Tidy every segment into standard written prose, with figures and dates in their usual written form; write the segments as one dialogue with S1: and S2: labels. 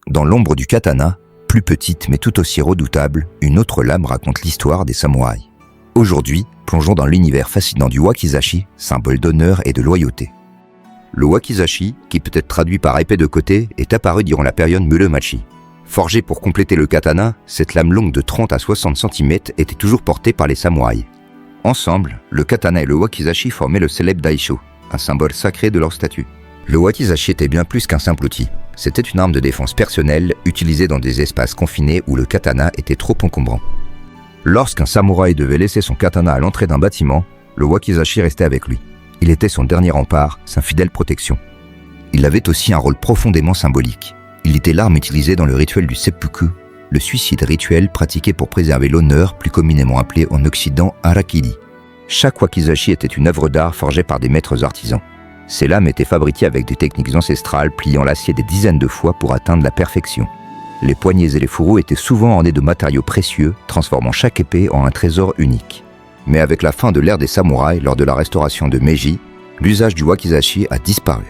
S1: Dans l'ombre du katana, plus petite mais tout aussi redoutable, une autre lame raconte l'histoire des samouraïs. Aujourd'hui, plongeons dans l'univers fascinant du wakizashi, symbole d'honneur et de loyauté. Le wakizashi, qui peut être traduit par épée de côté, est apparu durant la période Muromachi. Forgée pour compléter le katana, cette lame longue de 30 à 60 cm était toujours portée par les samouraïs. Ensemble, le katana et le wakizashi formaient le célèbre daisho, un symbole sacré de leur statut. Le wakizashi était bien plus qu'un simple outil. C'était une arme de défense personnelle utilisée dans des espaces confinés où le katana était trop encombrant. Lorsqu'un samouraï devait laisser son katana à l'entrée d'un bâtiment, le wakizashi restait avec lui. Il était son dernier rempart, sa fidèle protection. Il avait aussi un rôle profondément symbolique. Il était l'arme utilisée dans le rituel du seppuku, le suicide rituel pratiqué pour préserver l'honneur, plus communément appelé en Occident harakiri. Chaque wakizashi était une œuvre d'art forgée par des maîtres artisans. Ces lames étaient fabriquées avec des techniques ancestrales, pliant l'acier des dizaines de fois pour atteindre la perfection. Les poignets et les fourreaux étaient souvent ornés de matériaux précieux, transformant chaque épée en un trésor unique. Mais avec la fin de l'ère des samouraïs, lors de la restauration de Meiji, l'usage du wakizashi a disparu.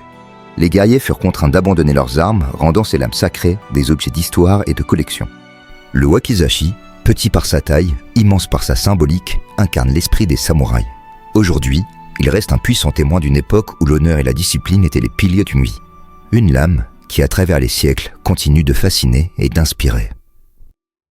S1: Les guerriers furent contraints d'abandonner leurs armes, rendant ces lames sacrées des objets d'histoire et de collection. Le wakizashi, petit par sa taille, immense par sa symbolique, incarne l'esprit des samouraïs. Aujourd'hui, il reste un puissant témoin d'une époque où l'honneur et la discipline étaient les piliers d'une vie. Une lame qui, à travers les siècles, continue de fasciner et d'inspirer.